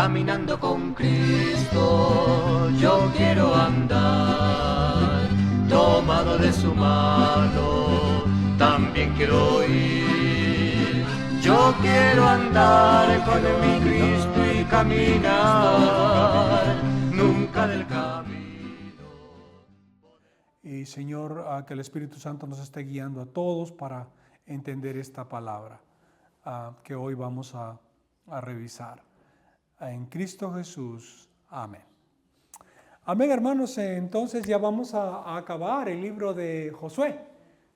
caminando con Cristo, yo quiero andar, tomado de su mano, también quiero ir. Yo quiero andar con mi Cristo y caminar, nunca del camino. Y Señor, que el Espíritu Santo nos esté guiando a todos para entender esta palabra que hoy vamos a revisar. En Cristo Jesús. Amén. Amén, hermanos. Entonces ya vamos a acabar el libro de Josué.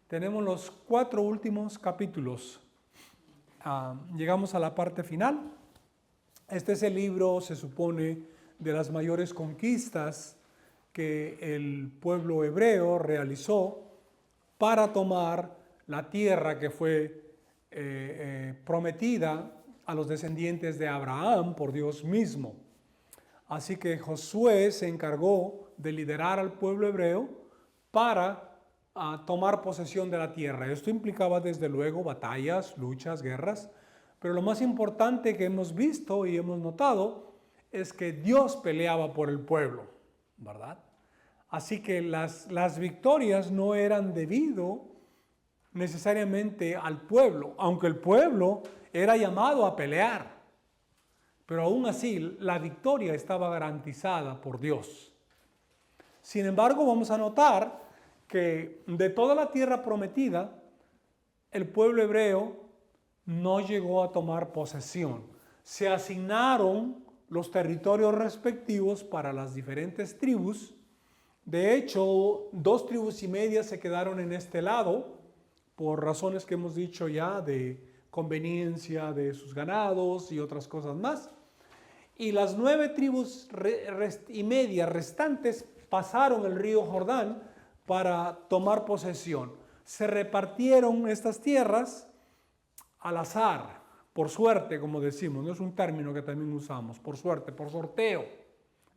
Tenemos los 4 últimos capítulos. Llegamos a la parte final. Este es el libro, se supone, de las mayores conquistas que el pueblo hebreo realizó para tomar la tierra que fue prometida a los descendientes de Abraham por Dios mismo. Así que Josué se encargó de liderar al pueblo hebreo para tomar posesión de la tierra. Esto implicaba desde luego batallas, luchas, guerras, pero lo más importante que hemos visto y hemos notado es que Dios peleaba por el pueblo, ¿verdad? Así que las victorias no eran debido necesariamente al pueblo, aunque el pueblo era llamado a pelear, pero aún así la victoria estaba garantizada por Dios. Sin embargo, vamos a notar que de toda la tierra prometida, el pueblo hebreo no llegó a tomar posesión. Se asignaron los territorios respectivos para las diferentes tribus. De hecho, 2 tribus y media se quedaron en este lado, por razones que hemos dicho ya de conveniencia de sus ganados y otras cosas más. Y las 9 tribus y media restantes pasaron el río Jordán para tomar posesión. Se repartieron estas tierras al azar, por suerte, como decimos, no es un término que también usamos, por suerte, por sorteo,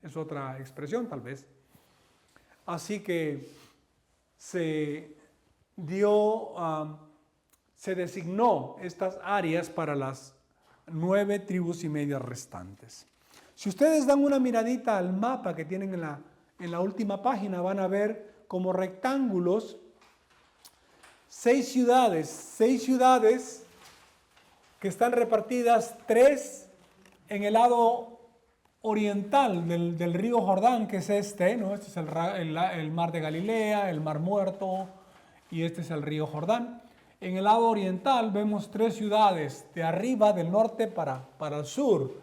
es otra expresión tal vez. Así que se designó estas áreas para las 9 tribus y media restantes. Si ustedes dan una miradita al mapa que tienen en la última página, van a ver como rectángulos 6 ciudades que están repartidas, 3 en el lado oriental del río Jordán, que es este, ¿no? Este es el mar de Galilea, el mar Muerto, y este es el río Jordán. En el lado oriental vemos 3 ciudades, de arriba, del norte para el sur.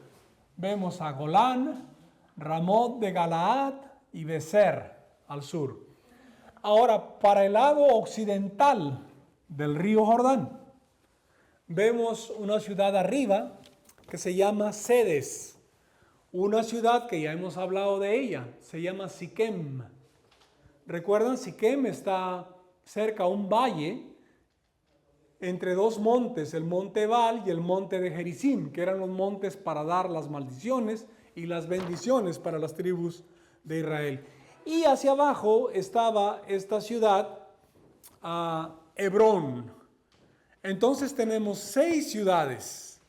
Vemos a Golán, Ramot de Galaad y Becer al sur. Ahora, para el lado occidental del río Jordán, vemos una ciudad arriba que se llama Cedes. Una ciudad que ya hemos hablado de ella, se llama Siquem. ¿Recuerdan? Siquem está cerca a un valle entre 2 montes, el monte Ebal y el monte de Gerizim, que eran los montes para dar las maldiciones y las bendiciones para las tribus de Israel. Y hacia abajo estaba esta ciudad, Hebrón. Entonces tenemos 6 ciudades.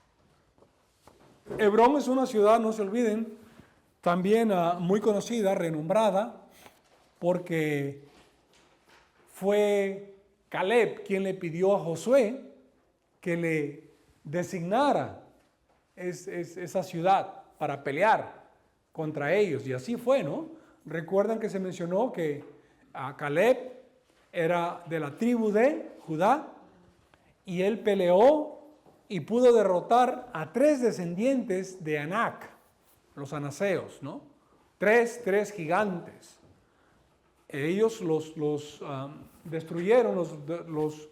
Hebrón es una ciudad, no se olviden, también muy conocida, renombrada, porque fue Caleb quien le pidió a Josué que le designara esa ciudad para pelear contra ellos. Y así fue, ¿no? Recuerdan que se mencionó que Caleb era de la tribu de Judá y él peleó y pudo derrotar a 3 descendientes de Anac, los anaseos, ¿no? 3 gigantes. Ellos los destruyeron, los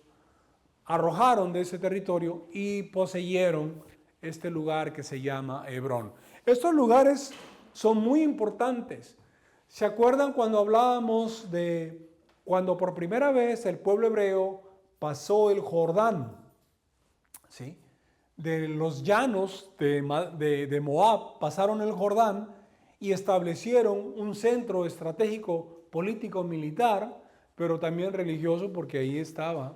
arrojaron de ese territorio y poseyeron este lugar que se llama Hebrón. Estos lugares son muy importantes. ¿Se acuerdan cuando hablábamos de cuando por primera vez el pueblo hebreo pasó el Jordán? ¿Sí? De los llanos de Moab pasaron el Jordán y establecieron un centro estratégico político militar, pero también religioso, porque ahí estaba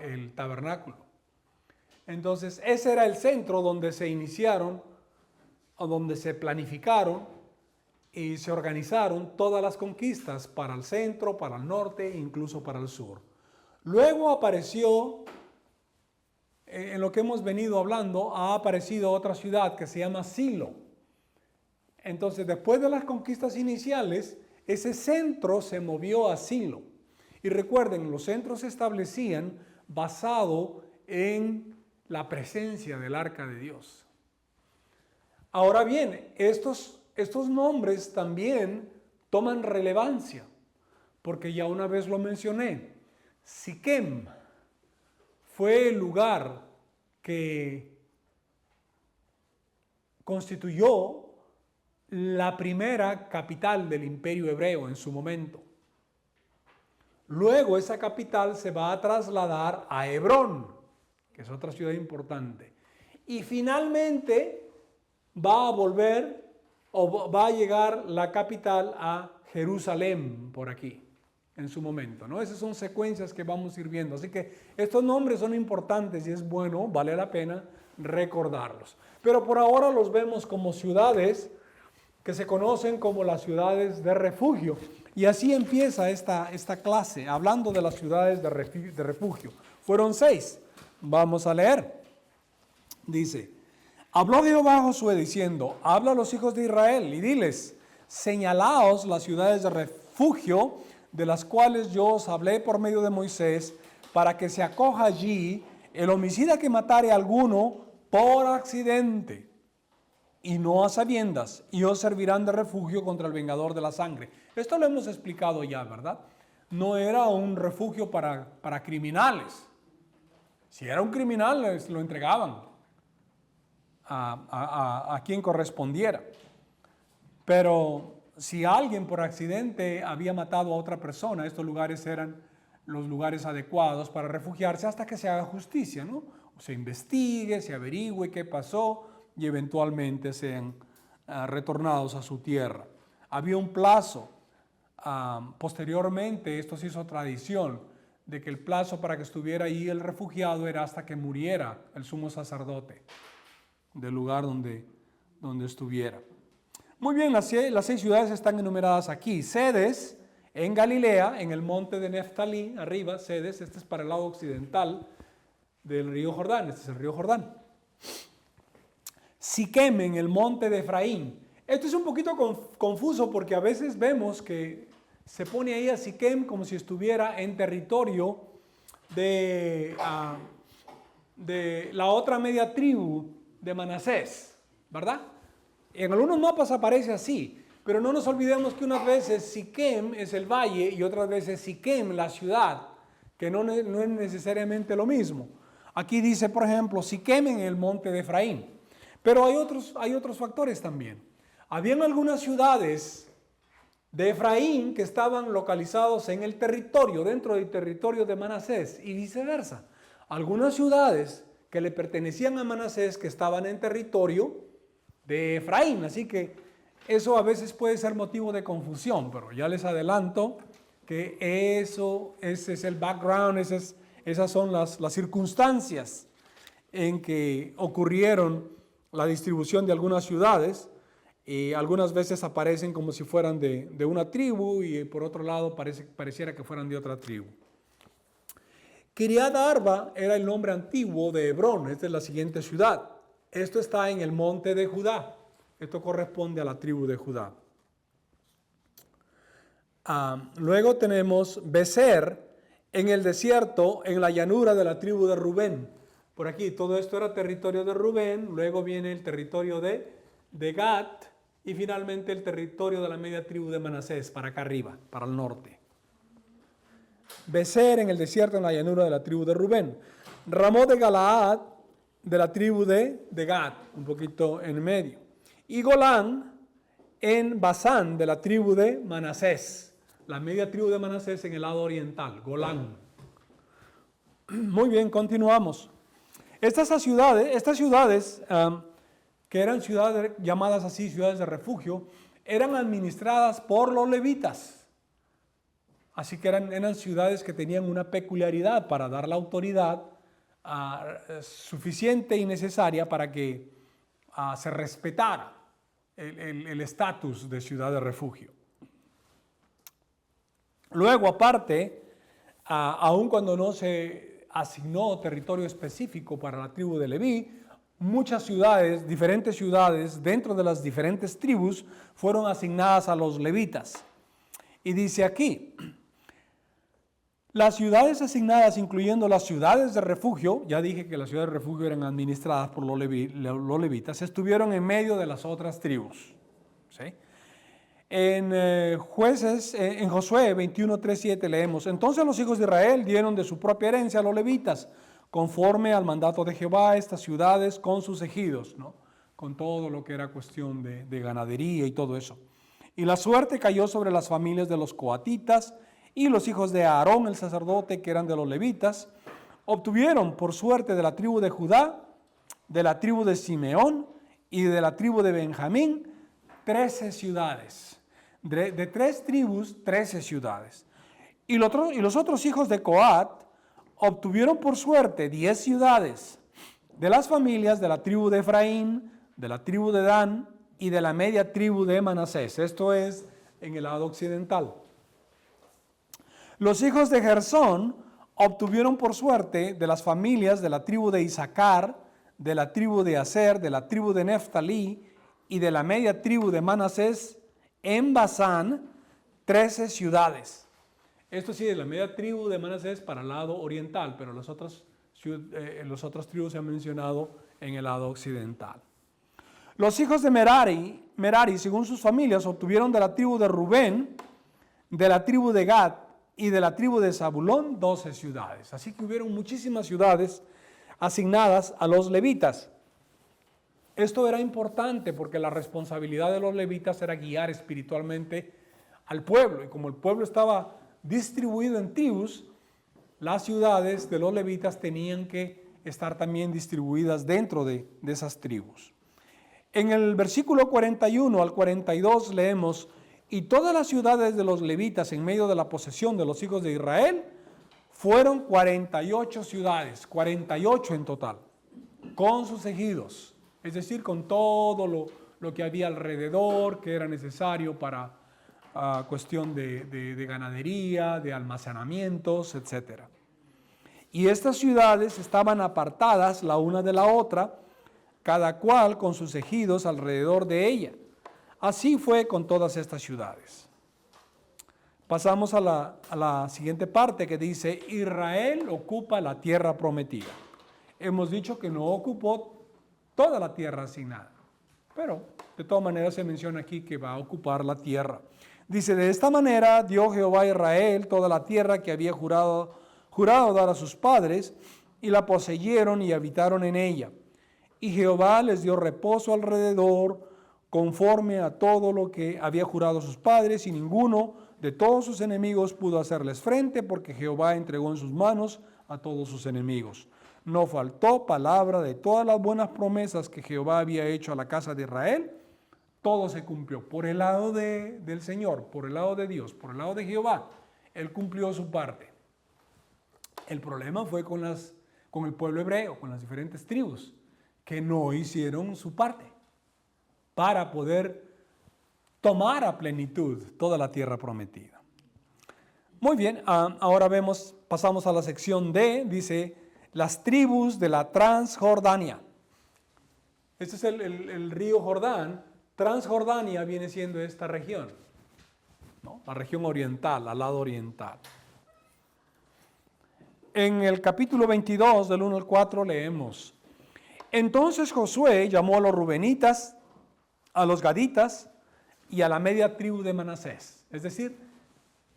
el tabernáculo. Entonces ese era el centro donde se iniciaron donde se planificaron y se organizaron todas las conquistas para el centro, para el norte e incluso para el sur. Luego apareció, en lo que hemos venido hablando, ha aparecido otra ciudad que se llama Silo. Entonces, después de las conquistas iniciales, ese centro se movió a Silo. Y recuerden, los centros se establecían basado en la presencia del arca de Dios. Ahora bien, estos nombres también toman relevancia, porque ya una vez lo mencioné. Siquem fue el lugar que constituyó la primera capital del imperio hebreo en su momento. Luego esa capital se va a trasladar a Hebrón, que es otra ciudad importante. Y finalmente va a volver o va a llegar la capital a Jerusalén por aquí en su momento, ¿no? Esas son secuencias que vamos a ir viendo. Así que estos nombres son importantes y es bueno, vale la pena recordarlos. Pero por ahora los vemos como ciudades que se conocen como las ciudades de refugio. Y así empieza esta clase, hablando de las ciudades de refugio. Fueron 6. Vamos a leer. Dice: habló Jehová a Josué diciendo: habla a los hijos de Israel y diles: señalaos las ciudades de refugio, de las cuales yo os hablé por medio de Moisés, para que se acoja allí el homicida que matare a alguno por accidente, y no a sabiendas, y os servirán de refugio contra el vengador de la sangre. Esto lo hemos explicado ya, ¿verdad? No era un refugio para criminales. Si era un criminal, lo entregaban a quien correspondiera. Pero si alguien por accidente había matado a otra persona, estos lugares eran los lugares adecuados para refugiarse hasta que se haga justicia, ¿no? O se investigue, se averigüe qué pasó y eventualmente sean retornados a su tierra. Había un plazo. Posteriormente esto se hizo tradición de que el plazo para que estuviera ahí el refugiado era hasta que muriera el sumo sacerdote del lugar donde estuviera. Muy bien, las 6 ciudades están enumeradas aquí. Sedes en Galilea, en el monte de Neftalí, arriba, Sedes, este es para el lado occidental del río Jordán, este es el río Jordán. Siquem en el monte de Efraín. Esto es un poquito confuso porque a veces vemos que se pone ahí a Siquem como si estuviera en territorio de la otra media tribu de Manasés, ¿verdad? En algunos mapas aparece así, pero no nos olvidemos que unas veces Siquem es el valle y otras veces Siquem la ciudad, que no es necesariamente lo mismo. Aquí dice, por ejemplo, Siquem en el monte de Efraín, pero hay otros factores también. Habían algunas ciudades de Efraín que estaban localizados en el territorio, dentro del territorio de Manasés y viceversa. Algunas ciudades que le pertenecían a Manasés que estaban en territorio de Efraín, así que eso a veces puede ser motivo de confusión, pero ya les adelanto que ese es el background, esas son las circunstancias en que ocurrieron la distribución de algunas ciudades. Y algunas veces aparecen como si fueran de una tribu y por otro lado pareciera que fueran de otra tribu. Kiriat Arba era el nombre antiguo de Hebrón, esta es la siguiente ciudad. Esto está en el monte de Judá, esto corresponde a la tribu de Judá. Luego tenemos Becer en el desierto, en la llanura de la tribu de Rubén. Por aquí, todo esto era territorio de Rubén, luego viene el territorio de Gad, y finalmente el territorio de la media tribu de Manasés, para acá arriba, para el norte. Becer en el desierto, en la llanura de la tribu de Rubén. Ramot de Galaad, de la tribu de Gad, un poquito en medio. Y Golán en Basán, de la tribu de Manasés. La media tribu de Manasés en el lado oriental, Golán. Muy bien, continuamos. Estas ciudades que eran ciudades llamadas así, ciudades de refugio, eran administradas por los levitas. Así que eran ciudades que tenían una peculiaridad para dar la autoridad suficiente y necesaria para que se respetara el estatus de ciudad de refugio. Luego, aparte, aun cuando no se asignó territorio específico para la tribu de Leví, muchas ciudades, diferentes ciudades dentro de las diferentes tribus fueron asignadas a los levitas. Y dice aquí, las ciudades asignadas, incluyendo las ciudades de refugio, ya dije que las ciudades de refugio eran administradas por los levitas, estuvieron en medio de las otras tribus. ¿Sí? En Josué 21:3-7 leemos, entonces los hijos de Israel dieron de su propia herencia a los levitas, conforme al mandato de Jehová, estas ciudades con sus ejidos, ¿no? Con todo lo que era cuestión de ganadería y todo eso. Y la suerte cayó sobre las familias de los coatitas, y los hijos de Aarón el sacerdote, que eran de los levitas, obtuvieron por suerte de la tribu de Judá, de la tribu de Simeón y de la tribu de Benjamín 13 ciudades. De 3 tribus, 13 ciudades. Y los otros hijos de Coat obtuvieron por suerte 10 ciudades de las familias de la tribu de Efraín, de la tribu de Dan y de la media tribu de Manasés. Esto es en el lado occidental. Los hijos de Gersón obtuvieron por suerte de las familias de la tribu de Isaacar, de la tribu de Aser, de la tribu de Neftalí y de la media tribu de Manasés en Basán 13 ciudades. Esto sí, de la media tribu de Manasés para el lado oriental, pero las otras tribus se han mencionado en el lado occidental. Los hijos de Merari, según sus familias, obtuvieron de la tribu de Rubén, de la tribu de Gad y de la tribu de Zabulón 12 ciudades. Así que hubieron muchísimas ciudades asignadas a los levitas. Esto era importante porque la responsabilidad de los levitas era guiar espiritualmente al pueblo. Y como el pueblo estaba distribuido en tribus, las ciudades de los levitas tenían que estar también distribuidas dentro de esas tribus. En el versículo 41 al 42 leemos, y todas las ciudades de los levitas en medio de la posesión de los hijos de Israel fueron 48 ciudades, 48 en total, con sus ejidos. Es decir, con todo lo que había alrededor, que era necesario para cuestión de ganadería, de almacenamientos, etc. Y estas ciudades estaban apartadas la una de la otra, cada cual con sus ejidos alrededor de ella. Así fue con todas estas ciudades. Pasamos a la siguiente parte que dice, Israel ocupa la tierra prometida. Hemos dicho que no ocupó toda la tierra asignada, pero de todas maneras se menciona aquí que va a ocupar la tierra. Dice, de esta manera dio Jehová a Israel toda la tierra que había jurado dar a sus padres, y la poseyeron y habitaron en ella. Y Jehová les dio reposo alrededor, conforme a todo lo que había jurado a sus padres, y ninguno de todos sus enemigos pudo hacerles frente, porque Jehová entregó en sus manos a todos sus enemigos. No faltó palabra de todas las buenas promesas que Jehová había hecho a la casa de Israel. Todo se cumplió. Por el lado del Señor, por el lado de Dios, por el lado de Jehová, Él cumplió su parte. El problema fue con el pueblo hebreo, con las diferentes tribus, que no hicieron su parte para poder tomar a plenitud toda la tierra prometida. Muy bien, ahora pasamos a la sección D, dice, las tribus de la Transjordania. Este es el río Jordán. Transjordania viene siendo esta región, ¿no? La región oriental, al lado oriental. En el capítulo 22, del 1 al 4, leemos, entonces Josué llamó a los rubenitas, a los gaditas y a la media tribu de Manasés, es decir,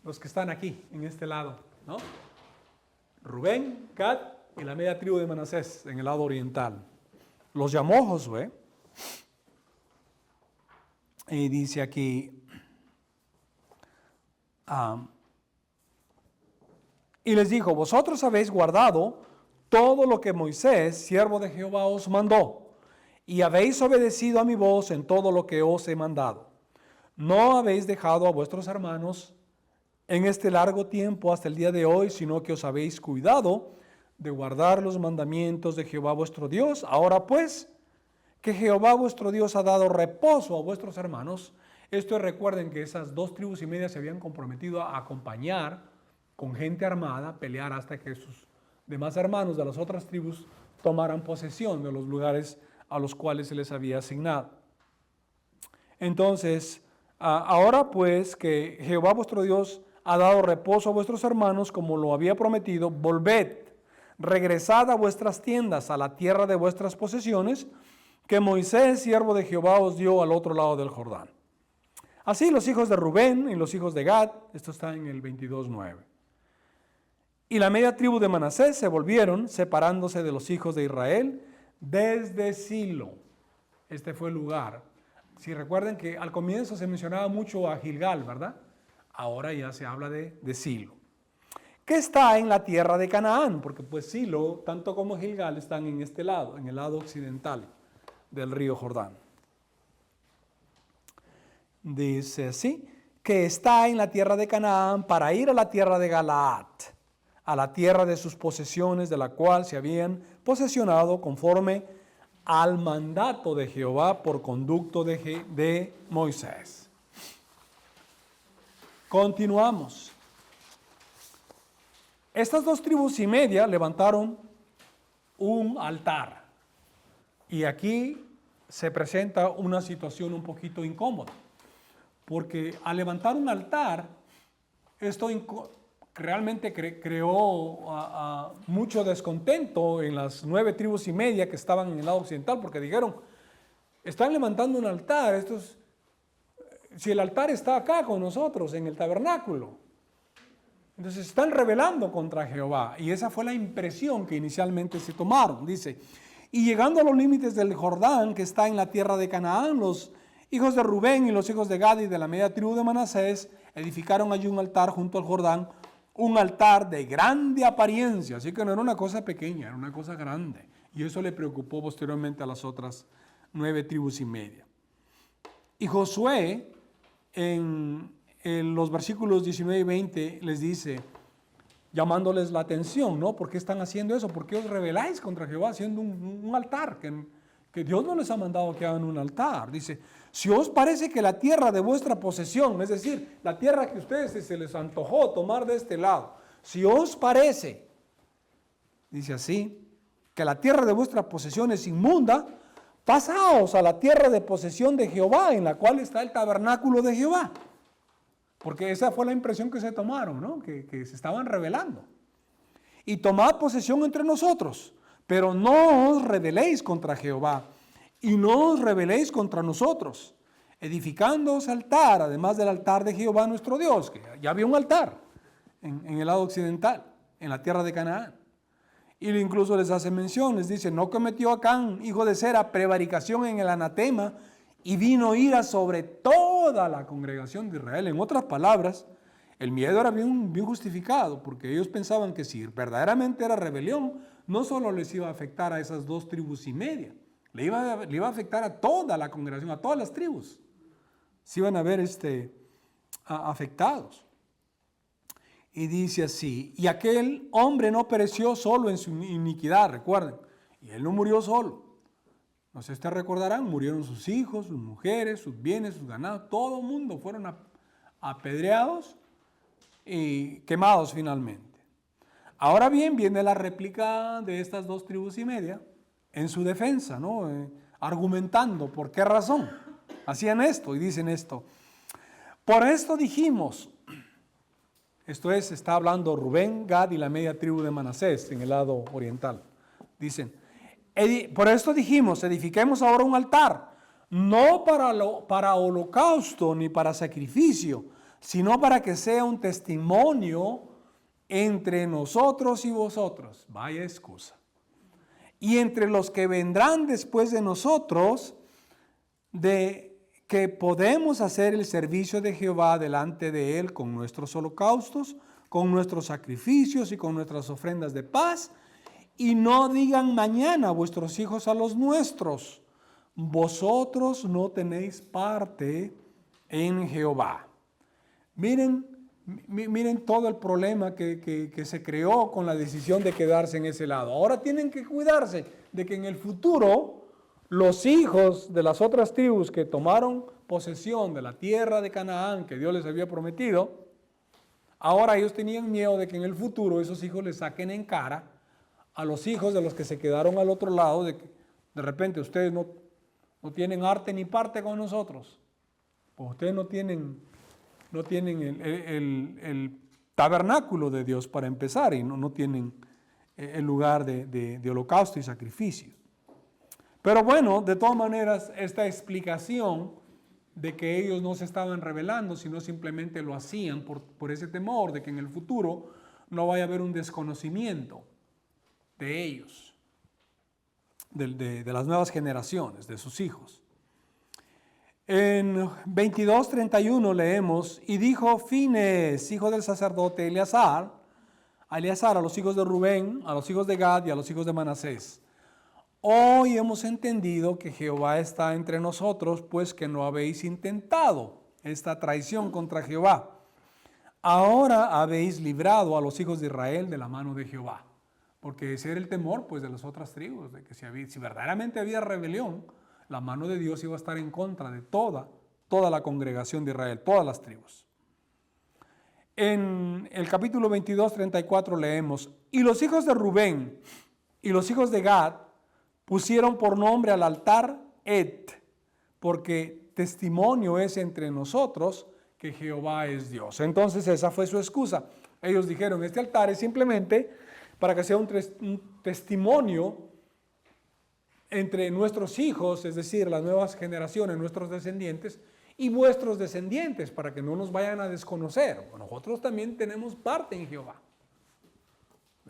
los que están aquí, en este lado, ¿no? Rubén, Gad y la media tribu de Manasés, en el lado oriental. Los llamó Josué y dice aquí, y les dijo, vosotros habéis guardado todo lo que Moisés, siervo de Jehová, os mandó, y habéis obedecido a mi voz en todo lo que os he mandado. No habéis dejado a vuestros hermanos en este largo tiempo hasta el día de hoy, sino que os habéis cuidado de guardar los mandamientos de Jehová vuestro Dios. Ahora pues, que Jehová vuestro Dios ha dado reposo a vuestros hermanos. Esto recuerden que esas 2 tribus y media se habían comprometido a acompañar con gente armada, a pelear hasta que sus demás hermanos de las otras tribus tomaran posesión de los lugares a los cuales se les había asignado. Entonces, ahora pues que Jehová vuestro Dios ha dado reposo a vuestros hermanos como lo había prometido, volved, regresad a vuestras tiendas, a la tierra de vuestras posesiones, que Moisés, siervo de Jehová, os dio al otro lado del Jordán. Así los hijos de Rubén y los hijos de Gad, esto está en el 22:9. Y la media tribu de Manasés se volvieron, separándose de los hijos de Israel, desde Silo. Este fue el lugar. Si recuerden que al comienzo se mencionaba mucho a Gilgal, ¿verdad? Ahora ya se habla de Silo, que está en la tierra de Canaán, porque pues Silo, tanto como Gilgal, están en este lado, en el lado occidental del río Jordán. Dice así, que está en la tierra de Canaán para ir a la tierra de Galaad, a la tierra de sus posesiones, de la cual se habían posesionado conforme al mandato de Jehová por conducto de Moisés. Continuamos. Estas 2 tribus y media levantaron un altar. Y aquí se presenta una situación un poquito incómoda. Porque al levantar un altar, esto realmente creó mucho descontento en las 9 tribus y media que estaban en el lado occidental, porque dijeron, están levantando un altar, si el altar está acá con nosotros, en el tabernáculo. Entonces están rebelando contra Jehová, y esa fue la impresión que inicialmente se tomaron. Dice, y llegando a los límites del Jordán, que está en la tierra de Canaán, los hijos de Rubén y los hijos de Gad y de la media tribu de Manasés edificaron allí un altar junto al Jordán, un altar de grande apariencia, así que no era una cosa pequeña, era una cosa grande. Y eso le preocupó posteriormente a las otras 9 tribus y media. Y Josué, en los versículos 19 y 20, les dice, llamándoles la atención, ¿no? ¿Por qué están haciendo eso? ¿Por qué os rebeláis contra Jehová haciendo un altar? Que Dios no les ha mandado que hagan un altar. Dice, si os parece que la tierra de vuestra posesión, es decir, la tierra que ustedes se les antojó tomar de este lado, si os parece, dice así, que la tierra de vuestra posesión es inmunda, pasaos a la tierra de posesión de Jehová, en la cual está el tabernáculo de Jehová. Porque esa fue la impresión que se tomaron, ¿no? Que se estaban rebelando. Y tomad posesión entre nosotros, pero no os rebeléis contra Jehová, y no os rebeléis contra nosotros, edificándoos altar, además del altar de Jehová nuestro Dios, que ya había un altar en el lado occidental, en la tierra de Canaán. Y incluso les hace mención, les dice, no cometió Acán, hijo de Zera, prevaricación en el anatema, y vino ira sobre toda la congregación de Israel. En otras palabras, el miedo era bien justificado, porque ellos pensaban que si verdaderamente era rebelión, no solo les iba a afectar a esas 2 tribus y media, le iba a afectar a toda la congregación, a todas las tribus. Se iban a ver afectados. Y dice así, y aquel hombre no pereció solo en su iniquidad, recuerden, y él no murió solo. No sé si ustedes recordarán, murieron sus hijos, sus mujeres, sus bienes, sus ganados, todo el mundo fueron apedreados y quemados finalmente. Ahora bien, viene la réplica de estas 2 tribus y media en su defensa, ¿no? Argumentando por qué razón hacían esto y dicen esto. Por esto dijimos, esto es, está hablando Rubén, Gad y la media tribu de Manasés en el lado oriental. Dicen, por esto dijimos, edifiquemos ahora un altar, no para holocausto ni para sacrificio, sino para que sea un testimonio entre nosotros y vosotros. Vaya excusa. Y entre los que vendrán después de nosotros, de que podemos hacer el servicio de Jehová delante de Él con nuestros holocaustos, con nuestros sacrificios y con nuestras ofrendas de paz. Y no digan mañana vuestros hijos a los nuestros, vosotros no tenéis parte en Jehová. Miren todo el problema que se creó con la decisión de quedarse en ese lado. Ahora tienen que cuidarse de que en el futuro los hijos de las otras tribus que tomaron posesión de la tierra de Canaán que Dios les había prometido, ahora ellos tenían miedo de que en el futuro esos hijos les saquen en cara a los hijos de los que se quedaron al otro lado, de que de repente ustedes no tienen arte ni parte con nosotros, pues ustedes no tienen el tabernáculo de Dios para empezar y no tienen el lugar de holocausto y sacrificio. Pero bueno, de todas maneras, esta explicación de que ellos no se estaban rebelando, sino simplemente lo hacían por ese temor de que en el futuro no vaya a haber un desconocimiento de ellos, de las nuevas generaciones, de sus hijos. En 22:31 leemos, y dijo Fines, hijo del sacerdote Eleazar, a los hijos de Rubén, a los hijos de Gad y a los hijos de Manasés: hoy hemos entendido que Jehová está entre nosotros, pues que no habéis intentado esta traición contra Jehová. Ahora habéis librado a los hijos de Israel de la mano de Jehová. Porque ese era el temor pues de las otras tribus, de que si verdaderamente había rebelión, la mano de Dios iba a estar en contra de toda la congregación de Israel, todas las tribus. En el capítulo 22:34 leemos, y los hijos de Rubén y los hijos de Gad pusieron por nombre al altar Et, porque testimonio es entre nosotros que Jehová es Dios. Entonces esa fue su excusa. Ellos dijeron, este altar es simplemente para que sea un testimonio entre nuestros hijos, es decir, las nuevas generaciones, nuestros descendientes, y vuestros descendientes, para que no nos vayan a desconocer. Nosotros también tenemos parte en Jehová.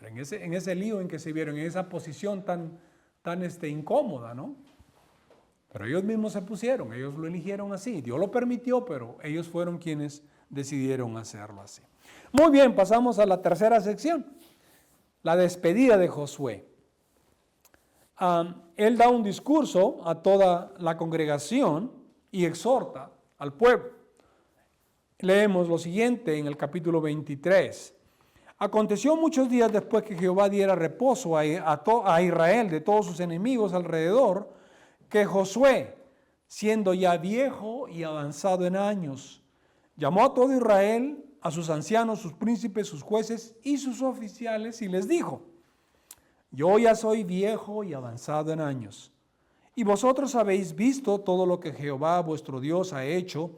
En ese lío en que se vieron, en esa posición tan incómoda, ¿no? Pero ellos mismos se pusieron, ellos lo eligieron así. Dios lo permitió, pero ellos fueron quienes decidieron hacerlo así. Muy bien, pasamos a la tercera sección, la despedida de Josué. Él da un discurso a toda la congregación y exhorta al pueblo. Leemos lo siguiente en el capítulo 23. Aconteció muchos días después que Jehová diera reposo a Israel de todos sus enemigos alrededor, que Josué, siendo ya viejo y avanzado en años, llamó a todo Israel, a sus ancianos, sus príncipes, sus jueces y sus oficiales, y les dijo: yo ya soy viejo y avanzado en años, y vosotros habéis visto todo lo que Jehová vuestro Dios ha hecho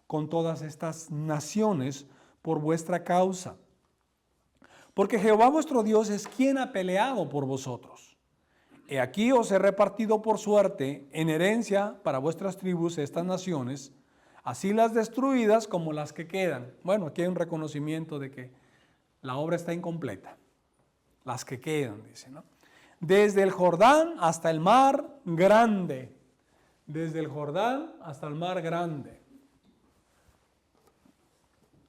con todas estas naciones por vuestra causa. Porque Jehová vuestro Dios es quien ha peleado por vosotros. He aquí os he repartido por suerte en herencia para vuestras tribus estas naciones, así las destruidas como las que quedan. Bueno, aquí hay un reconocimiento de que la obra está incompleta. Las que quedan, dice, ¿no? Desde el Jordán hasta el mar grande. Desde el Jordán hasta el mar grande.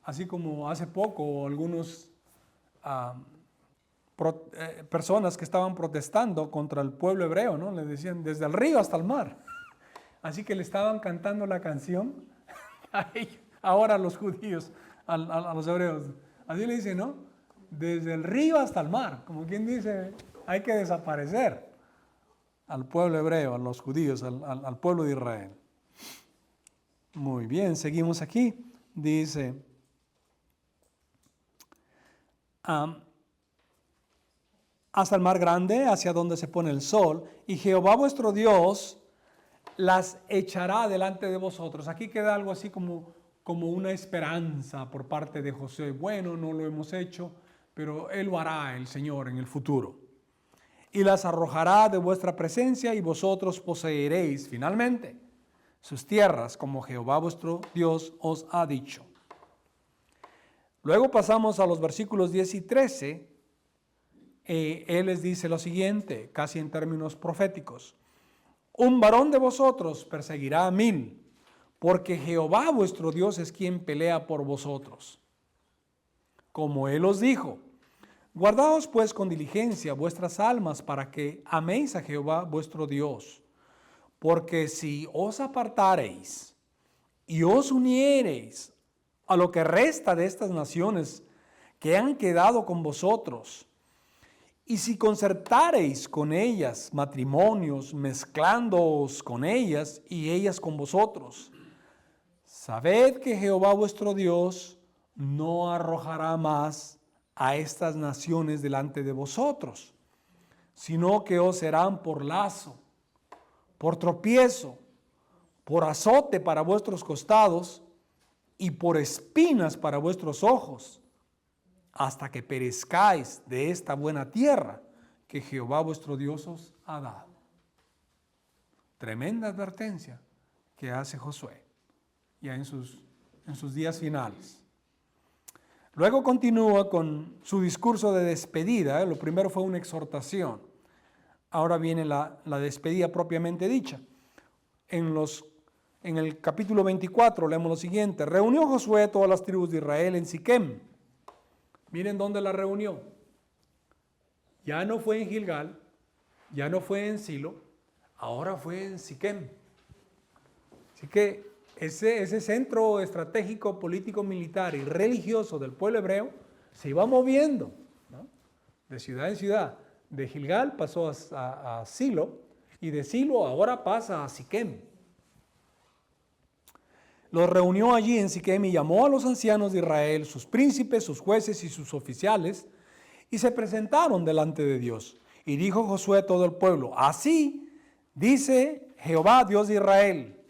Así como hace poco algunos personas que estaban protestando contra el pueblo hebreo, ¿no? Le decían desde el río hasta el mar. Así que le estaban cantando la canción ahora a los judíos, a los hebreos. Así le dicen, ¿no? Desde el río hasta el mar, como quien dice, hay que desaparecer al pueblo hebreo, a los judíos, al pueblo de Israel. Muy bien, seguimos aquí. Dice, hasta el mar grande, hacia donde se pone el sol, y Jehová vuestro Dios las echará delante de vosotros. Aquí queda algo así como una esperanza por parte de Josué. Bueno, no lo hemos hecho, pero Él lo hará, el Señor, en el futuro. Y las arrojará de vuestra presencia, y vosotros poseeréis finalmente sus tierras, como Jehová vuestro Dios os ha dicho. Luego pasamos a los versículos 10 y 13. Él les dice lo siguiente, casi en términos proféticos. Un varón de vosotros perseguirá a 1000, porque Jehová vuestro Dios es quien pelea por vosotros. Como Él os dijo, guardaos pues con diligencia vuestras almas para que améis a Jehová vuestro Dios. Porque si os apartareis y os uniereis a lo que resta de estas naciones que han quedado con vosotros, Y si concertareis con ellas matrimonios, mezclándoos con ellas y ellas con vosotros, sabed que Jehová vuestro Dios no arrojará más a estas naciones delante de vosotros, sino que os serán por lazo, por tropiezo, por azote para vuestros costados y por espinas para vuestros ojos, hasta que perezcáis de esta buena tierra que Jehová vuestro Dios os ha dado. Tremenda advertencia que hace Josué ya en sus días finales. Luego continúa con su discurso de despedida. Lo primero fue una exhortación. Ahora viene la despedida propiamente dicha. En el capítulo 24 leemos lo siguiente. Reunió Josué todas las tribus de Israel en Siquem. Miren dónde la reunió. Ya no fue en Gilgal, ya no fue en Silo, ahora fue en Siquem. Así que ese centro estratégico, político, militar y religioso del pueblo hebreo se iba moviendo, ¿no? De ciudad en ciudad. De Gilgal pasó a Silo y de Silo ahora pasa a Siquem. Los reunió allí en Siquem y llamó a los ancianos de Israel, sus príncipes, sus jueces y sus oficiales, y se presentaron delante de Dios. Y dijo Josué a todo el pueblo, así dice Jehová, Dios de Israel,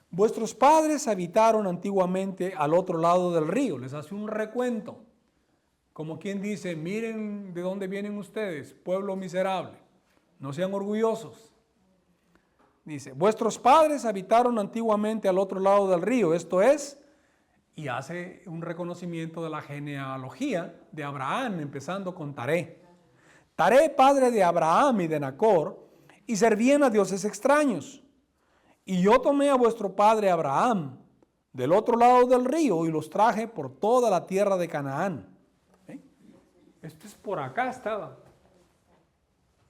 vuestros padres habitaron antiguamente al otro lado del río. Les hace un recuento, como quien dice, miren de dónde vienen ustedes, pueblo miserable, no sean orgullosos. Dice, vuestros padres habitaron antiguamente al otro lado del río, esto es, y hace un reconocimiento de la genealogía de Abraham, empezando con Taré. Taré, padre de Abraham y de Nacor, y servían a dioses extraños. Y yo tomé a vuestro padre Abraham del otro lado del río y los traje por toda la tierra de Canaán. Esto es por acá estaba.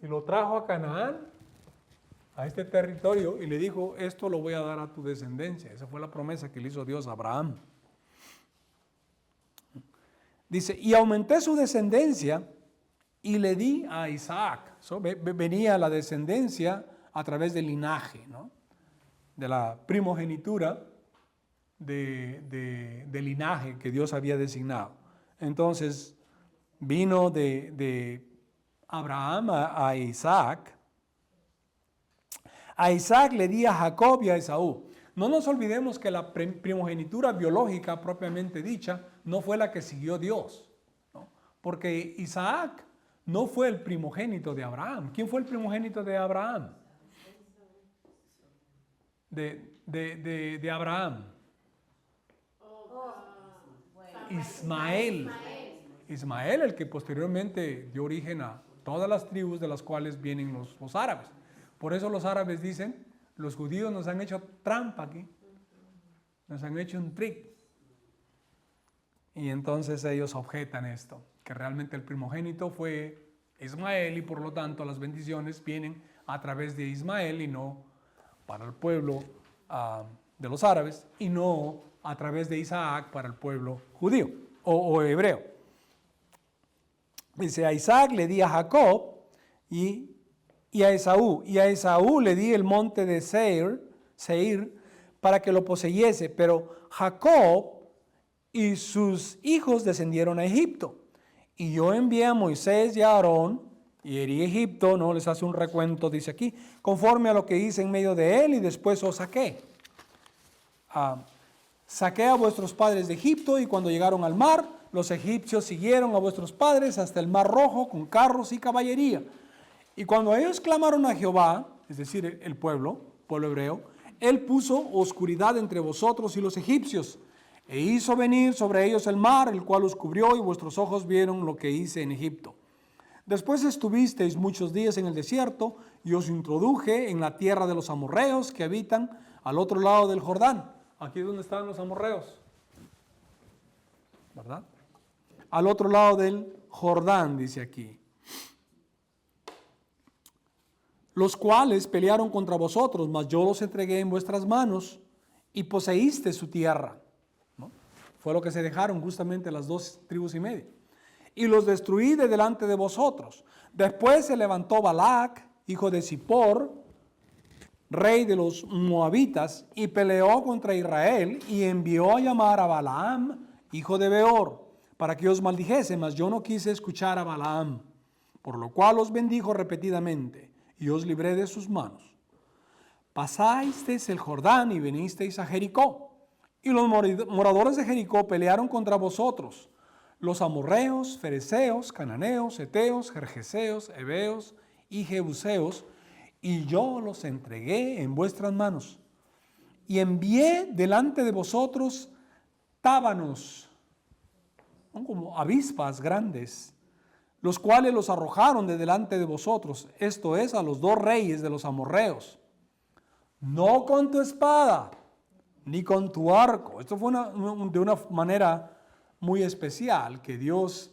Y lo trajo a Canaán, a este territorio, y le dijo, esto lo voy a dar a tu descendencia. Esa fue la promesa que le hizo Dios a Abraham. Dice, y aumenté su descendencia y le di a Isaac. Venía la descendencia a través del linaje, ¿no? De la primogenitura de linaje que Dios había designado. Entonces, vino de Abraham a Isaac. A Isaac le di a Jacob y a Esaú. No nos olvidemos que la primogenitura biológica propiamente dicha no fue la que siguió Dios, ¿no? Porque Isaac no fue el primogénito de Abraham. ¿Quién fue el primogénito de Abraham? De Abraham. Ismael. Ismael, el que posteriormente dio origen a todas las tribus de las cuales vienen los árabes. Por eso los árabes dicen, los judíos nos han hecho trampa aquí, nos han hecho un trick. Y entonces ellos objetan esto, que realmente el primogénito fue Ismael y por lo tanto las bendiciones vienen a través de Ismael y no para el pueblo de los árabes y no a través de Isaac para el pueblo judío o hebreo. Dice, a Isaac le di a Jacob y a Esaú. Y a Esaú le di el monte de Seir para que lo poseyese. Pero Jacob y sus hijos descendieron a Egipto. Y yo envié a Moisés y a Aarón y herí Egipto, no les hace un recuento, dice aquí, conforme a lo que hice en medio de él y después os saqué. Saqué a vuestros padres de Egipto y cuando llegaron al mar, los egipcios siguieron a vuestros padres hasta el mar Rojo con carros y caballería. Y cuando ellos clamaron a Jehová, es decir, el pueblo hebreo, él puso oscuridad entre vosotros y los egipcios, e hizo venir sobre ellos el mar, el cual os cubrió, y vuestros ojos vieron lo que hice en Egipto. Después estuvisteis muchos días en el desierto, y os introduje en la tierra de los amorreos que habitan al otro lado del Jordán. Aquí es donde estaban los amorreos, ¿verdad? Al otro lado del Jordán, dice aquí. Los cuales pelearon contra vosotros, mas yo los entregué en vuestras manos y poseíste su tierra, ¿no? Fue lo que se dejaron justamente las 2 tribus y media. y los destruí de delante de vosotros. Después se levantó Balac, hijo de Zippor, rey de los moabitas, y peleó contra Israel, y envió a llamar a Balaam, hijo de Beor, para que os maldijese, mas yo no quise escuchar a Balaam, por lo cual os bendijo repetidamente, y os libré de sus manos. Pasasteis el Jordán y vinisteis a Jericó, y los moradores de Jericó pelearon contra vosotros, los amorreos, fereceos, cananeos, heteos, gergeseos, heveos y jebuseos, y yo los entregué en vuestras manos. Y envié delante de vosotros tábanos, son como avispas grandes, los cuales los arrojaron de delante de vosotros, esto es, a los 2 reyes de los amorreos. No con tu espada, ni con tu arco. Esto fue de una manera muy especial que Dios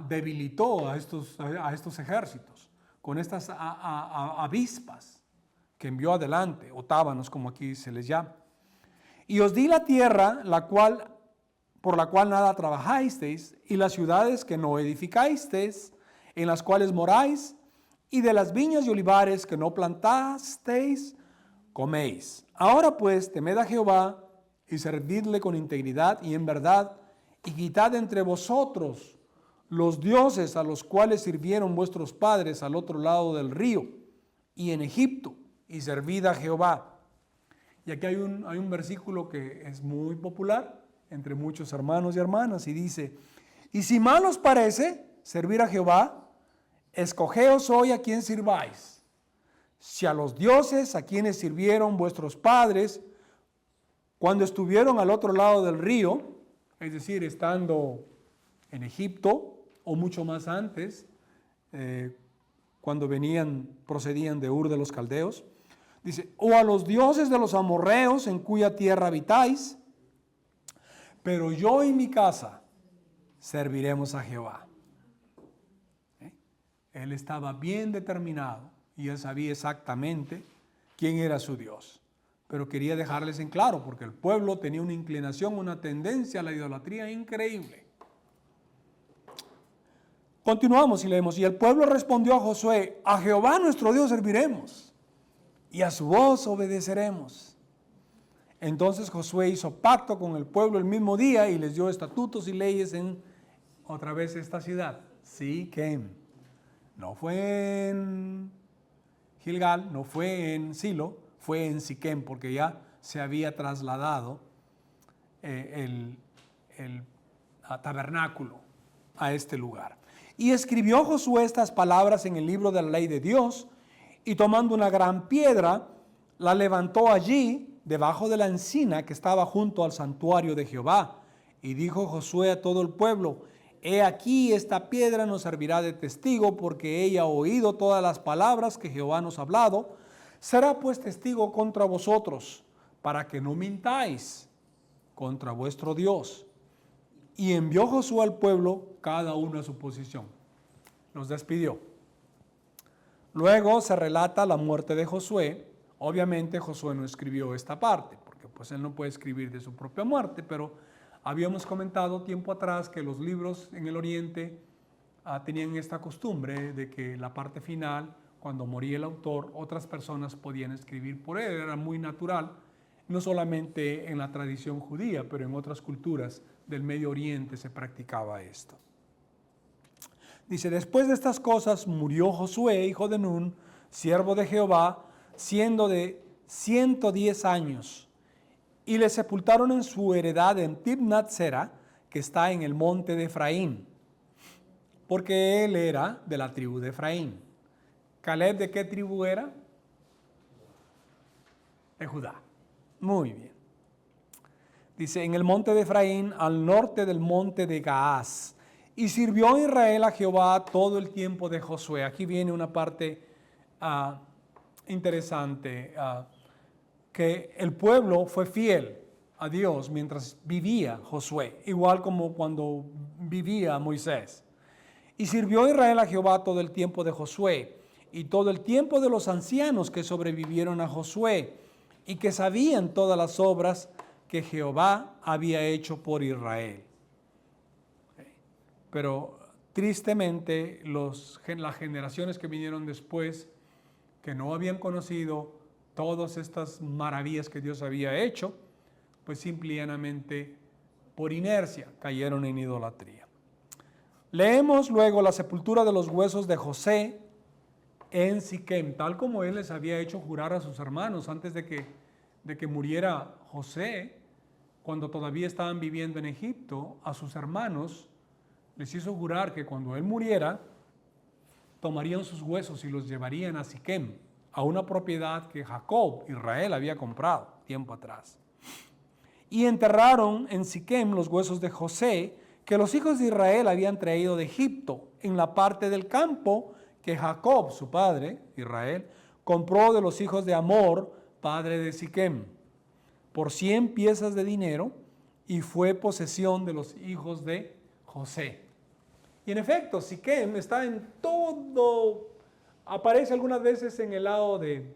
debilitó a estos ejércitos con estas avispas que envió adelante, o tábanos como aquí se les llama. Y os di la tierra, por la cual nada trabajasteis, y las ciudades que no edificasteis, en las cuales moráis, y de las viñas y olivares que no plantasteis, coméis. Ahora pues, temed a Jehová, y servidle con integridad y en verdad, y quitad entre vosotros los dioses a los cuales sirvieron vuestros padres al otro lado del río, y en Egipto, y servid a Jehová. Y aquí hay un versículo que es muy popular entre muchos hermanos y hermanas, y dice, y si mal os parece servir a Jehová, escogeos hoy a quien sirváis, si a los dioses a quienes sirvieron vuestros padres cuando estuvieron al otro lado del río, es decir, estando en Egipto, o mucho más antes, cuando procedían de Ur de los Caldeos, dice, o a los dioses de los amorreos en cuya tierra habitáis, pero yo y mi casa serviremos a Jehová. Él estaba bien determinado y él sabía exactamente quién era su Dios. Pero quería dejarles en claro, porque el pueblo tenía una inclinación, una tendencia a la idolatría increíble. Continuamos y leemos, y el pueblo respondió a Josué, a Jehová nuestro Dios serviremos, y a su voz obedeceremos. Entonces Josué hizo pacto con el pueblo el mismo día y les dio estatutos y leyes en, otra vez, esta ciudad, Siquem. No fue en Gilgal, no fue en Silo, fue en Siquem, porque ya se había trasladado el tabernáculo a este lugar. Y escribió Josué estas palabras en el libro de la ley de Dios, y tomando una gran piedra, la levantó allí, debajo de la encina que estaba junto al santuario de Jehová. Y dijo Josué a todo el pueblo, he aquí esta piedra nos servirá de testigo, porque ella ha oído todas las palabras que Jehová nos ha hablado. Será pues testigo contra vosotros, para que no mintáis contra vuestro Dios. Y envió Josué al pueblo, cada uno a su posición. Los despidió. Luego se relata la muerte de Josué. Obviamente Josué no escribió esta parte, porque pues él no puede escribir de su propia muerte, pero habíamos comentado tiempo atrás que los libros en el Oriente tenían esta costumbre de que la parte final, cuando moría el autor, otras personas podían escribir por él. Era muy natural, no solamente en la tradición judía, pero en otras culturas del Medio Oriente se practicaba esto. Dice, después de estas cosas murió Josué, hijo de Nun, siervo de Jehová, siendo de 110 años, y le sepultaron en su heredad en Timnat Sera, que está en el monte de Efraín, porque él era de la tribu de Efraín. ¿Caleb de qué tribu era? De Judá. Muy bien. Dice, en el monte de Efraín, al norte del monte de Gaás. Y sirvió Israel a Jehová todo el tiempo de Josué. Aquí viene una parte interesante, que el pueblo fue fiel a Dios mientras vivía Josué, igual como cuando vivía Moisés. Y sirvió Israel a Jehová todo el tiempo de Josué y todo el tiempo de los ancianos que sobrevivieron a Josué y que sabían todas las obras que Jehová había hecho por Israel. pero tristemente las generaciones que vinieron después, que no habían conocido todas estas maravillas que Dios había hecho, pues simplemente por inercia cayeron en idolatría. Leemos luego la sepultura de los huesos de José en Siquem, tal como él les había hecho jurar a sus hermanos antes de que muriera José, cuando todavía estaban viviendo en Egipto. A sus hermanos les hizo jurar que cuando él muriera, tomarían sus huesos y los llevarían a Siquem, a una propiedad que Jacob, Israel, había comprado tiempo atrás. Y enterraron en Siquem los huesos de José, que los hijos de Israel habían traído de Egipto, en la parte del campo que Jacob, su padre, Israel, compró de los hijos de Amor, padre de Siquem, por 100 piezas de dinero, y fue posesión de los hijos de José. Y en efecto, Siquem está en todo, aparece algunas veces en el lado de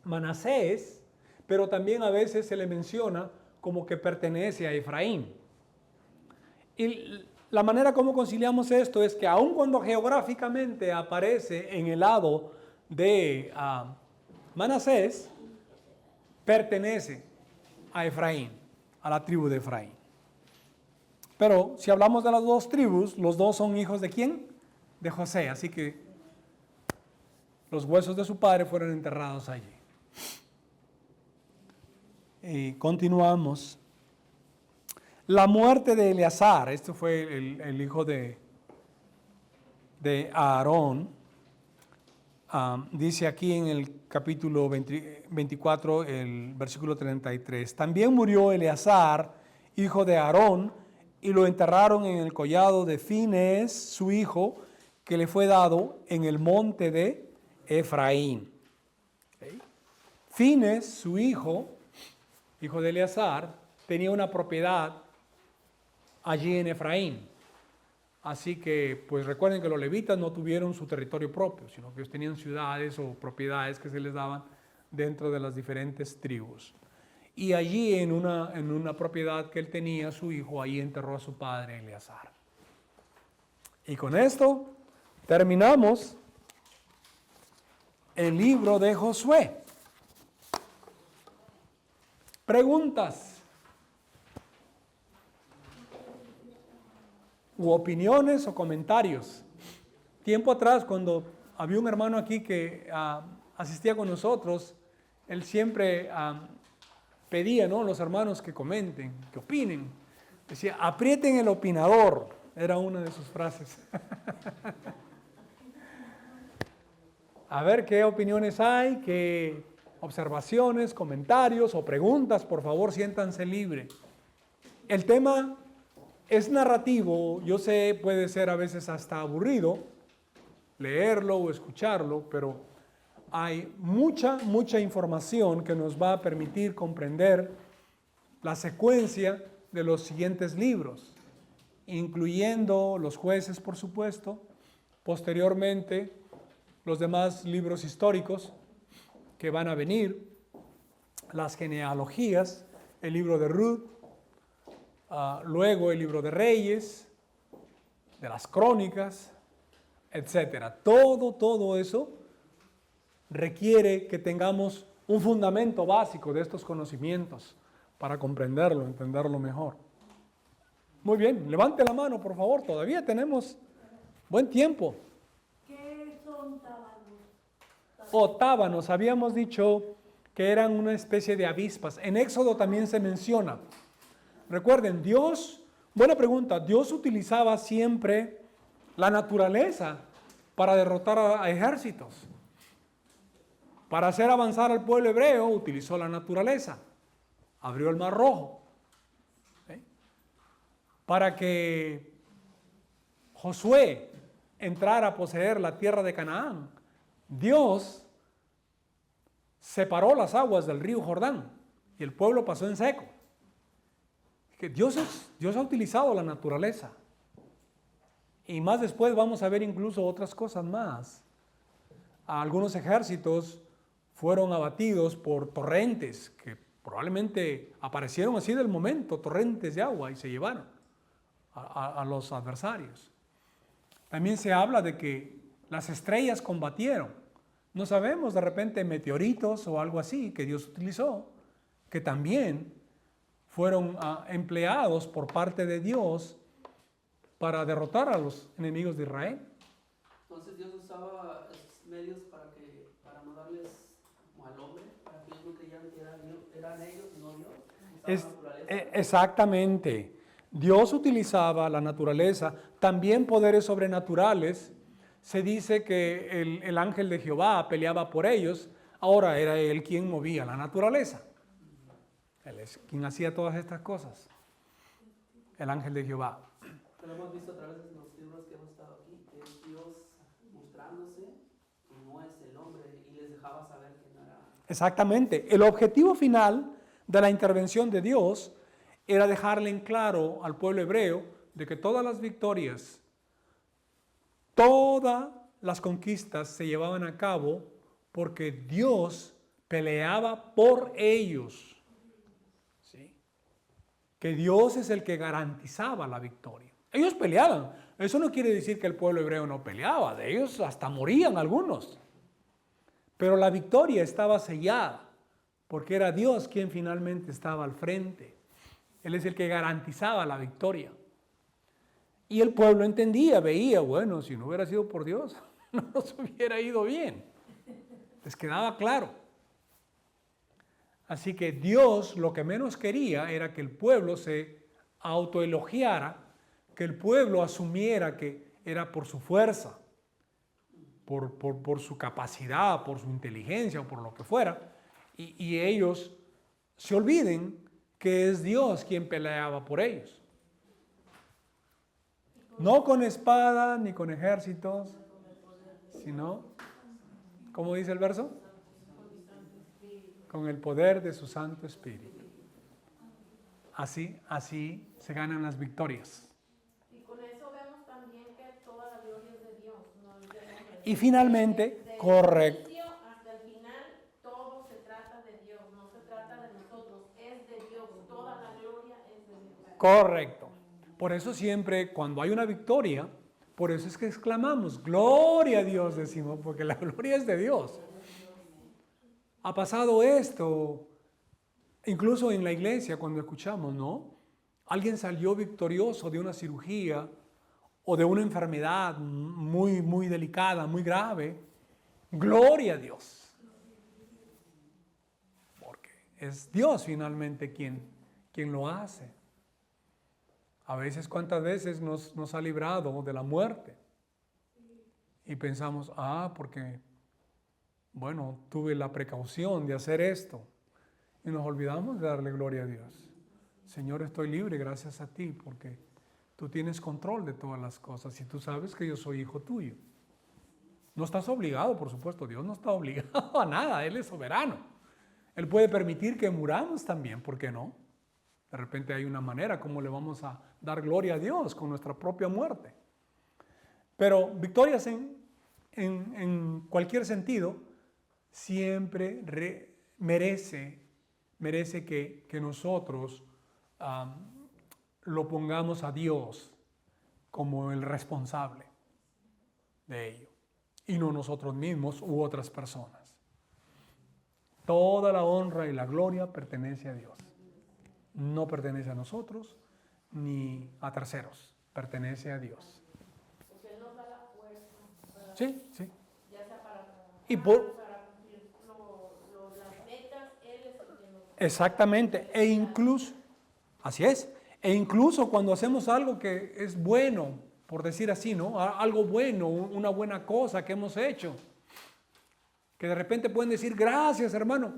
Manasés, pero también a veces se le menciona como que pertenece a Efraín. Y la manera como conciliamos esto es que aun cuando geográficamente aparece en el lado de Manasés, pertenece a Efraín, a la tribu de Efraín. Pero si hablamos de las dos tribus, los dos son hijos ¿de quién? De José, así que los huesos de su padre fueron enterrados allí. Y continuamos. La muerte de Eleazar, este fue el hijo de Aarón, dice aquí en el capítulo 24, el versículo 33, también murió Eleazar, hijo de Aarón, y lo enterraron en el collado de Fines, su hijo, que le fue dado en el monte de Efraín. ¿Okay? Fines, su hijo de Eleazar, tenía una propiedad allí en Efraín. Así que, pues recuerden que los levitas no tuvieron su territorio propio, sino que ellos tenían ciudades o propiedades que se les daban dentro de las diferentes tribus. Y allí en una propiedad que él tenía, su hijo, ahí enterró a su padre Eleazar. Y con esto terminamos el libro de Josué. Preguntas u opiniones o comentarios. Tiempo atrás, cuando había un hermano aquí que asistía con nosotros, él siempre pedía, ¿no?, los hermanos que comenten, que opinen. Decía, aprieten el opinador, era una de sus frases. A ver qué opiniones hay, qué observaciones, comentarios o preguntas, por favor, siéntanse libre. El tema es narrativo, yo sé, puede ser a veces hasta aburrido leerlo o escucharlo, pero hay mucha información que nos va a permitir comprender la secuencia de los siguientes libros, incluyendo los jueces, por supuesto, posteriormente los demás libros históricos que van a venir, las genealogías, el libro de Ruth, luego el libro de Reyes, de las Crónicas, etcétera. Todo eso requiere que tengamos un fundamento básico de estos conocimientos para comprenderlo, entenderlo mejor. Muy bien, levante la mano, por favor, todavía tenemos buen tiempo. ¿Qué son tábanos? O tábanos, habíamos dicho que eran una especie de avispas. En Éxodo también se menciona. Recuerden, buena pregunta, Dios utilizaba siempre la naturaleza para derrotar a ejércitos. Para hacer avanzar al pueblo hebreo utilizó la naturaleza. Abrió el Mar Rojo. ¿Sí? Para que Josué entrara a poseer la tierra de Canaán, Dios separó las aguas del río Jordán y el pueblo pasó en seco. Que Dios ha utilizado la naturaleza. Y más después vamos a ver incluso otras cosas más. Algunos ejércitos fueron abatidos por torrentes que probablemente aparecieron así del momento, torrentes de agua, y se llevaron a los adversarios. También se habla de que las estrellas combatieron. No sabemos, de repente meteoritos o algo así que Dios utilizó, que también fueron empleados por parte de Dios para derrotar a los enemigos de Israel. Entonces Dios usaba esos medios para no darles como al hombre, para que ellos no creyeran que eran ellos y no Dios. Exactamente. Dios utilizaba la naturaleza, también poderes sobrenaturales. Se dice que el ángel de Jehová peleaba por ellos. Ahora era él quien movía la naturaleza. Él es quien hacía todas estas cosas. El ángel de Jehová. Lo hemos visto a través de los libros que hemos estado aquí, que es Dios mostrándose que no es el hombre y les dejaba saber que no era. Exactamente. El objetivo final de la intervención de Dios era dejarle en claro al pueblo hebreo de que todas las victorias, todas las conquistas se llevaban a cabo porque Dios peleaba por ellos. ¿Sí? Que Dios es el que garantizaba la victoria. Ellos peleaban. Eso no quiere decir que el pueblo hebreo no peleaba. De ellos hasta morían algunos. Pero la victoria estaba sellada porque era Dios quien finalmente estaba al frente. Él es el que garantizaba la victoria. Y el pueblo entendía, veía, bueno, si no hubiera sido por Dios, no nos hubiera ido bien. Les quedaba claro. Así que Dios lo que menos quería era que el pueblo se autoelogiara, que el pueblo asumiera que era por su fuerza, por su capacidad, por su inteligencia o por lo que fuera, y ellos se olviden que es Dios quien peleaba por ellos. No con espada ni con ejércitos, sino, ¿cómo dice el verso? Con el poder de su Santo Espíritu. Así se ganan las victorias. Y con eso vemos también que toda la gloria es de Dios, no es del hombre. Y finalmente, correcto. Desde el inicio hasta el final, todo se trata de Dios, no se trata de nosotros, es de Dios, toda la gloria es de Dios. Correcto. Por eso siempre cuando hay una victoria, por eso es que exclamamos, gloria a Dios, decimos, porque la gloria es de Dios. Ha pasado esto, incluso en la iglesia cuando escuchamos, ¿no? Alguien salió victorioso de una cirugía o de una enfermedad muy, muy delicada, muy grave. Gloria a Dios. Porque es Dios finalmente quien lo hace. A veces, ¿cuántas veces nos ha librado de la muerte? Y pensamos, porque, bueno, tuve la precaución de hacer esto. Y nos olvidamos de darle gloria a Dios. Señor, estoy libre gracias a ti porque tú tienes control de todas las cosas y tú sabes que yo soy hijo tuyo. No estás obligado, por supuesto, Dios no está obligado a nada, Él es soberano. Él puede permitir que muramos también, ¿por qué no? De repente hay una manera como le vamos a dar gloria a Dios con nuestra propia muerte. Pero victorias en cualquier sentido siempre merece que nosotros lo pongamos a Dios como el responsable de ello y no nosotros mismos u otras personas. Toda la honra y la gloria pertenece a Dios. No pertenece a nosotros ni a terceros, pertenece a Dios. Porque Él nos da la fuerza. Sí. Ya sea para Y para cumplir las metas, Él es el que nos... Exactamente, así es, e incluso cuando hacemos algo que es bueno, por decir así, ¿no? Algo bueno, una buena cosa que hemos hecho, que de repente pueden decir, gracias hermano.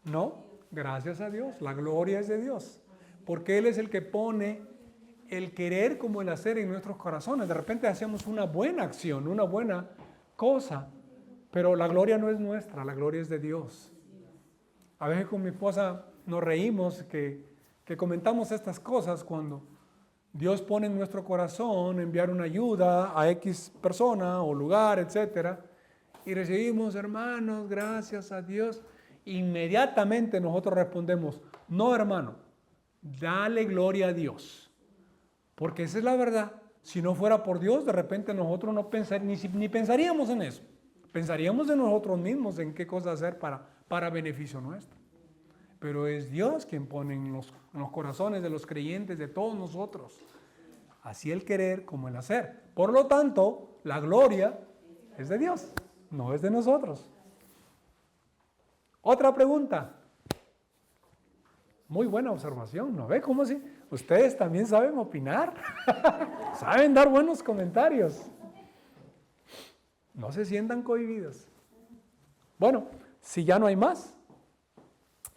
No, gracias a Dios, la gloria es de Dios, porque Él es el que pone el querer como el hacer en nuestros corazones. De repente hacemos una buena acción, una buena cosa, pero la gloria no es nuestra, la gloria es de Dios. A veces con mi esposa nos reímos que comentamos estas cosas cuando Dios pone en nuestro corazón enviar una ayuda a X persona o lugar, etcétera, y recibimos, hermanos, gracias a Dios. Inmediatamente nosotros respondemos, no hermano, dale gloria a Dios, Porque esa es la verdad. Si no fuera por Dios, de repente nosotros no ni pensaríamos en eso. Pensaríamos en nosotros mismos, en qué cosa hacer para beneficio nuestro. Pero es Dios quien pone en los corazones de los creyentes, de todos nosotros, así el querer como el hacer. Por lo tanto, la gloria es de Dios, no es de nosotros. Otra pregunta. Muy buena observación, ¿no ve? ¿Cómo así? Ustedes también saben opinar, saben dar buenos comentarios. No se sientan cohibidos. Bueno, si ya no hay más,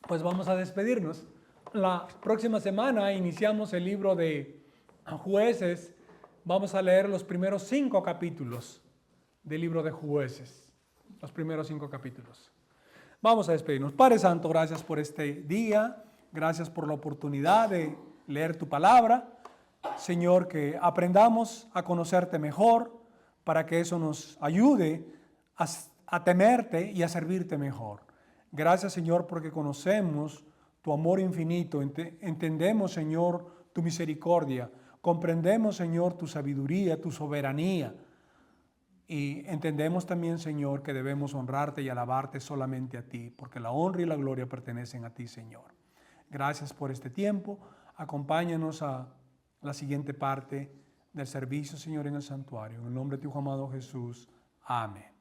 pues vamos a despedirnos. La próxima semana iniciamos el libro de Jueces. Vamos a leer los primeros 5 capítulos del libro de Jueces. Los primeros 5 capítulos. Vamos a despedirnos. Padre Santo, gracias por este día. Gracias por la oportunidad de leer tu palabra. Señor, que aprendamos a conocerte mejor para que eso nos ayude a temerte y a servirte mejor. Gracias, Señor, porque conocemos tu amor infinito. Entendemos, Señor, tu misericordia. Comprendemos, Señor, tu sabiduría, tu soberanía. Y entendemos también, Señor, que debemos honrarte y alabarte solamente a ti, porque la honra y la gloria pertenecen a ti, Señor. Gracias por este tiempo. Acompáñanos a la siguiente parte del servicio, Señor, en el santuario. En el nombre de tu Hijo amado Jesús. Amén.